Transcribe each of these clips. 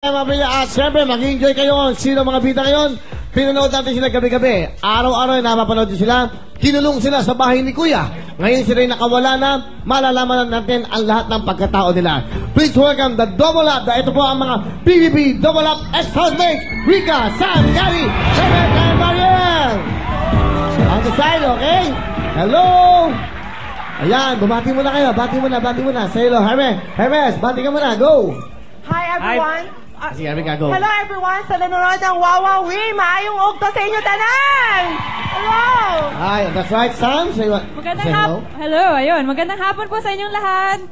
Mabili at siyempre mag-enjoy kayo. Sino mga bida ngayon? Pinanood natin sila gabi-gabi. Araw-araw na mapanood sila. Kinulong sila sa bahay ni Kuya. Ngayon sila nakawala na. Malalaman natin ang lahat ng pagkatao nila. Please welcome the Double Up. Ito po ang mga PBB Double Up ex-housemates. Rika, Sam, Gary, Rebecca, and Mariel. On the side, okay? Hello! Ayan, bumati muna kayo. Bati muna. Say hello, Hermes, bati ka muna. Go! Hi everyone. Sige, Rika, go. Hello everyone sa nanonood ng Wawawi. Maayong ugto sa inyo tanan. Hello. Hi, that's right, Sam. Say what? Magandang say hello. Hello, ayun. Magandang hapon po sa inyong lahat.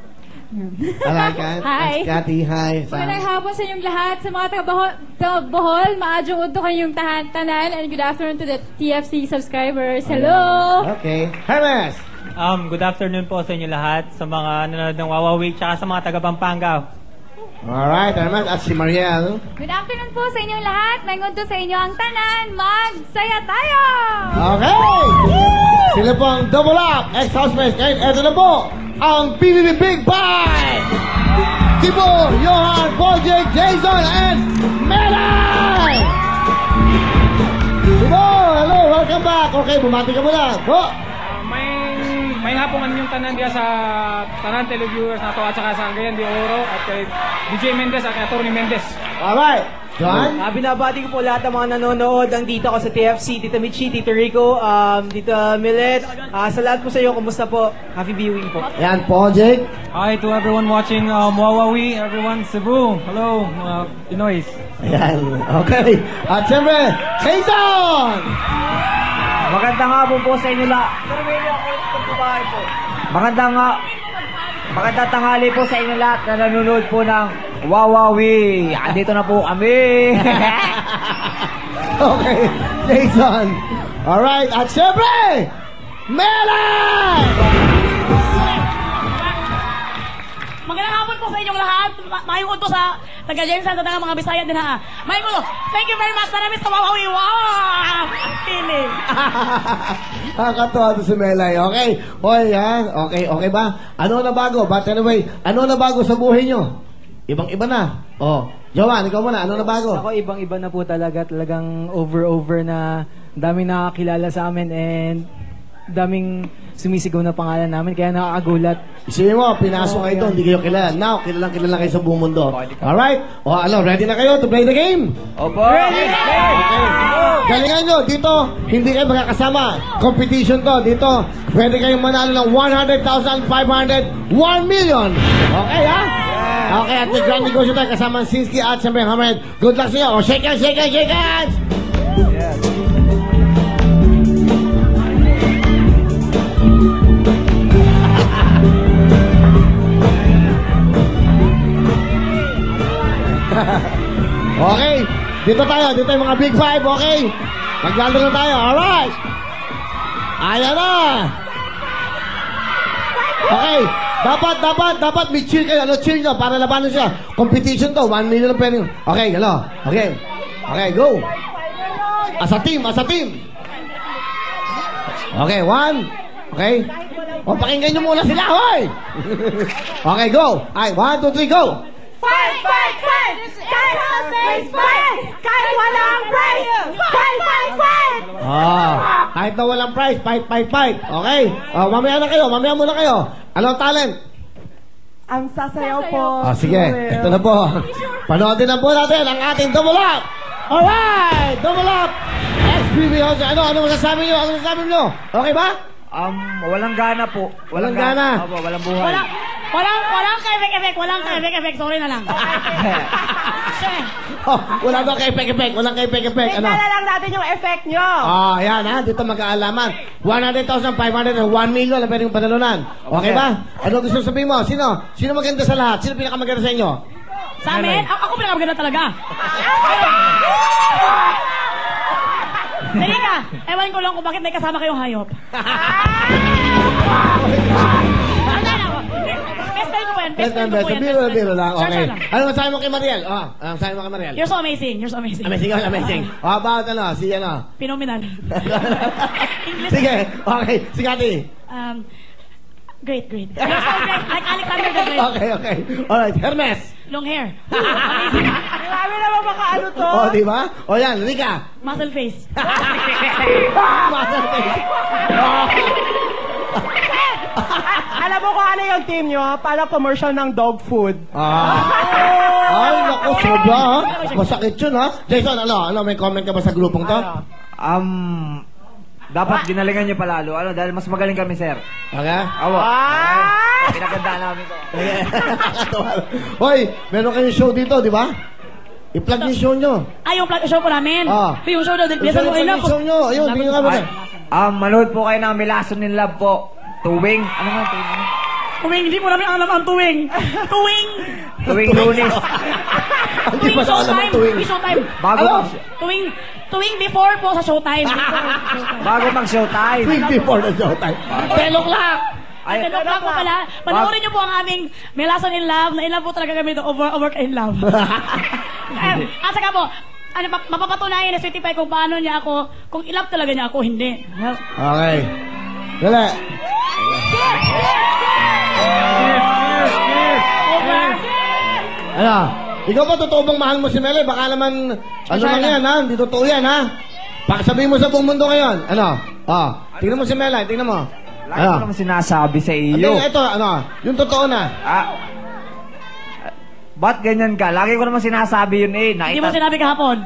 Alright, Hi. Cathy, hi. Sam. Magandang hapon sa inyong lahat. Sa mga taga-Bohol, maadjong ugto kayong tanan. And good afternoon to the TFC subscribers. Hello. Okay. Hermes. Good afternoon po sa inyo lahat, sa mga nanonood ng Wawawi, tsaka sa mga taga-Pampanga. Alright, Hermes. At si Mariel. Good afternoon po sa inyong lahat. Nangod to sa inyo ang tanan. Magsaya tayo! Okay! Sila po ang Double Up ex-housemates. And eto na po, ang PBB Big Five! Tibo, Johan, Project, Jason, and Melay! Tibo, hello, welcome back. Okay, bumati ka muna. Go! May hapungan yung tanan diya sa tanan televiewers na to at saka sa Gayan de Oro at kay DJ Mendez at kay Atty. Mendez. Alright, John? Binabati ko po lahat ng mga nanonood. Ang tita ko sa TFC, Tita Michi, Tita Rico, Tita Millet. Sa lahat po sa iyo, kumusta po? Happy viewing po. Ayan, Project. Hi to everyone watching Wawawi, everyone Cebu. Hello, Pinoys. Ayan, okay. At siyempre, Jason! Magandang hapon po sa inyo lahat. Magandang tanghali po sa inyo lahat na nanonood po ng Wawawi. Andito na po kami. Okay, Jason. Alright, at siyempre, Melay! Magandang hapon po sa inyong lahat. Mayong uto sa taga-Jensen sa mga Bisaya din ha. Mayong uto. Thank you very much. Salamat sa Wawawi. Wow! Piling. Nakakatawa ito si Melay. Okay. Hoy, ha? Okay ba? Ano na bago? But anyway, ano na bago sa buhay nyo? Ibang-iba na. Oh. Johan, ikaw muna. Ano na bago? Ako, ibang-iba na po talaga. Talagang over na daming nakakilala sa amin and daming sumisigaw na pangalan namin. Kaya nakakagulat. Isipin mo, pinasok kayo doon, hindi kayo kilala. Now, kilalang kayo sa buong mundo. Alright? O ano, ready na kayo to play the game? Opo! Ready! Okay. Galingan nyo, dito, hindi kayo magkakasama. Competition to, dito, pwede kayong manalo ng 100,000, 500, 1 million. Okay, ha? Okay, at the grand negosyo tayo kasama ang Sinsky at siyempre ang Hammerhead. Good luck sa inyo. O, shake hands, shake hands, shake hands! Okay, dito yung mga Big Five, okay? Maglalo na tayo, alright! Ayan na! Okay, dapat may cheer kayo, cheer nyo para labanan siya. Competition to, 1 million ang pwede. Okay, hello, okay, go! As a team! Okay, 1, okay? O, pakinggan nyo muna sila, hoy! Okay, go! Ay, 1, 2, 3, go! Fight! Kahit housemates, fight! Kahit walang prize, fight! Kahit na walang prize, fight. Okay? Mamaya muna kayo. Anong talent? Ang sasayaw po. Sige, ito na po. Panoodin na po natin ang ating Double Up. Alright! Double Up! SPB Jose. Ano masasabi nyo? Okay ba? Walang gana po. Walang gana. Opo, walang buhay. Walang ka-effect. Sorry na lang. Wala daw ka-effect. Walang ka-effect. Tingnan lang natin yung effect nyo. Yan ha. Dito magkaalaman. 100,000, 500, 1 million na pwedeng panalunan. Okay ba? Ano gusto sabihin mo? Sino maganda sa lahat? Sino pinakamaganda sa inyo? Sa amin, ako pinakamaganda talaga. Sige ka, ewan ko lang kung bakit may kasama kayong hayop. Best friend ko po yan. Biro lang. Okay. Ano masabi mo kay Mariel? Ano masabi mo kay Mariel? You're so amazing. Amazing. About si Phenomenal. Sige. Okay. Si Cathy. Great. You're so great. Like Alexander the Great. Okay. Alright. Hermes. long hair. Grabe naman baka ano to. Oh, di ba? O yan, halika. Muscle face. Muscle face. Alam mo kung ano yung team nyo, ha? Parang commercial ng dog food. Ay, naku, sobra, ha? Masakit yun, ha? Jason, ano, may comment ka ba sa grupong to? Dapat ginalingan niyo palalo. Dahil mas magaling kami, sir. Okay? Awa. Pinagandaan namin to. Hoy, meron kayong show dito, di ba? I-plug yung show nyo. Ay, yung show po namin. Yung show daw, Yung bilisan mo enough. show nyo. Ayun, tingnan nga ba? Manood po kayo ng Milason in Love po. Tuwing. Ano nga tuwing? Tuwing, hindi mo namin alam ang tuwing. Tuwing. Tuwing Lunes. Hindi pa sa alam ang tuwing. Showtime. Tuwing before po sa showtime. Bago mag-showtime. Week before the showtime. 10 o'clock. Ay, 10 o'clock po pala. Panoorin niyo po ang aming Milason in Love. Na in love po talaga kami ito. Over in love. At saka po, mapapatunayan na certify kung paano niya ako, kung in love talaga niya ako, hindi. Okay. Dali. Ano? Ikaw ba totoo bang mahal mo si Mele? Baka naman, ano lang yan, ha? Hindi totoo yan, ha? Sabihin mo sa buong mundo ngayon. Ano? Tingnan mo si Mele, tingnan mo. Lagi ko naman sinasabi sa iyo. Ito, yung totoo na. Ba't ganyan ka? Lagi ko naman sinasabi yun eh. Hindi mo sinabi kahapon.